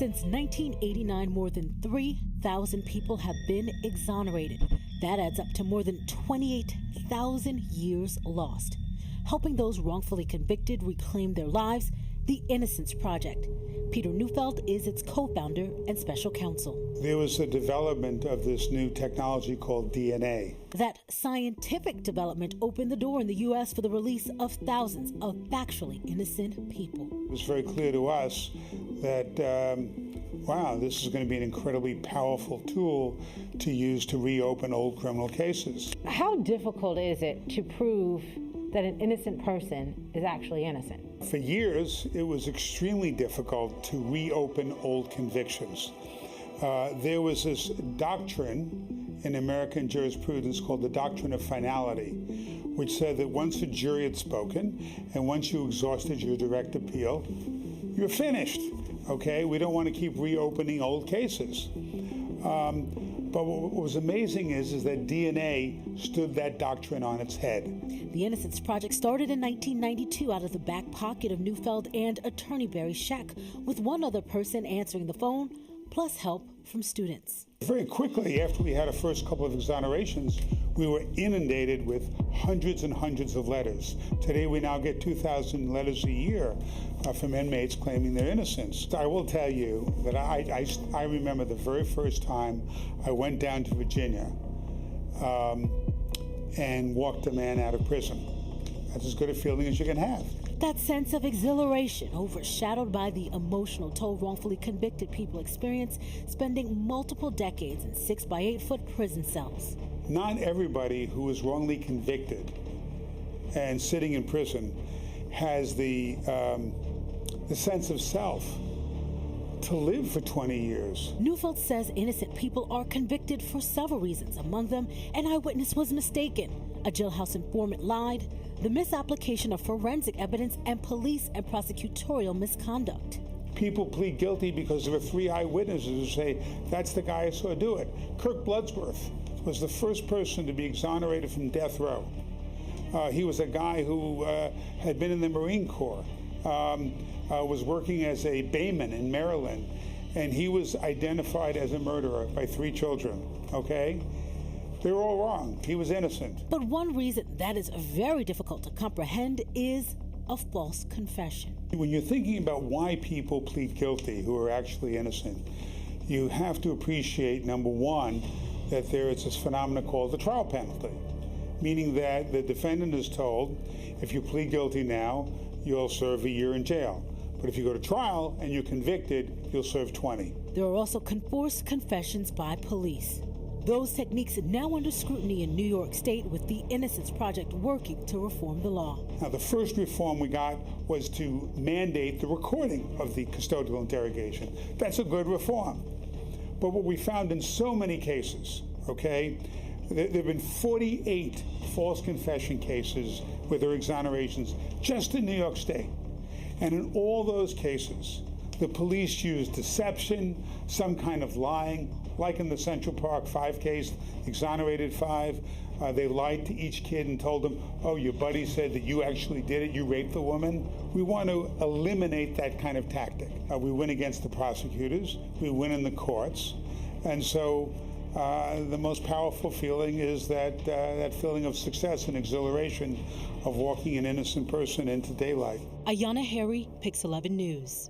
Since 1989, more than 3,000 people have been exonerated. That adds up to more than 28,000 years lost. Helping those wrongfully convicted reclaim their lives, the Innocence Project. Peter Neufeld is its co-founder and special counsel. There was a development of this new technology called DNA. That scientific development opened the door in the U.S. for the release of thousands of factually innocent people. It was very clear to us that, wow, this is going to be an incredibly powerful tool to use to reopen old criminal cases. How difficult is it to prove that an innocent person is actually innocent? For years, it was extremely difficult to reopen old convictions. There was this doctrine in American jurisprudence called the doctrine of finality, which said that once a jury had spoken and once you exhausted your direct appeal, you're finished, okay? We don't want to keep reopening old cases. But what was amazing is that DNA stood that doctrine on its head. The Innocence Project started in 1992 out of the back pocket of Neufeld and attorney Barry Scheck, with one other person answering the phone, plus help from students. Very quickly, after we had our first couple of exonerations, we were inundated with hundreds and hundreds of letters. Today, we now get 2,000 letters a year from inmates claiming their innocence. I will tell you that I remember the very first time I went down to Virginia and walked a man out of prison. That's as good a feeling as you can have. That sense of exhilaration, overshadowed by the emotional toll wrongfully convicted people experience, spending multiple decades in 6-by-8-foot prison cells. Not everybody who is wrongly convicted and sitting in prison has the sense of self to live for 20 years. Neufeld says innocent people are convicted for several reasons. Among them, an eyewitness was mistaken, a jailhouse informant lied, the misapplication of forensic evidence, and police and prosecutorial misconduct. People plead guilty because there were 3 eyewitnesses who say, that's the guy I saw do it. Kirk Bloodsworth was the first person to be exonerated from death row. He was a guy who had been in the Marine Corps, was working as a bayman in Maryland, and he was identified as a murderer by 3 children, okay? They were all wrong. He was innocent. But one reason that is very difficult to comprehend is a false confession. When you're thinking about why people plead guilty who are actually innocent, you have to appreciate, number one, that there is this phenomenon called the trial penalty, meaning that the defendant is told, if you plead guilty now, you'll serve a year in jail. But if you go to trial and you're convicted, you'll serve 20. There are also forced confessions by police. Those techniques are now under scrutiny in New York State, with the Innocence Project working to reform the law. Now, the first reform we got was to mandate the recording of the custodial interrogation. That's a good reform. But what we found in so many cases, okay, there have been 48 false confession cases with their exonerations just in New York State. And in all those cases, the police used deception, some kind of lying, like in the Central Park 5 case, exonerated 5. They lied to each kid and told them, oh, your buddy said that you actually did it, you raped the woman. We want to eliminate that kind of tactic. We win against the prosecutors, we win in the courts, and so the most powerful feeling is that feeling of success and exhilaration of walking an innocent person into daylight. Ayana Harry, Pix 11 News.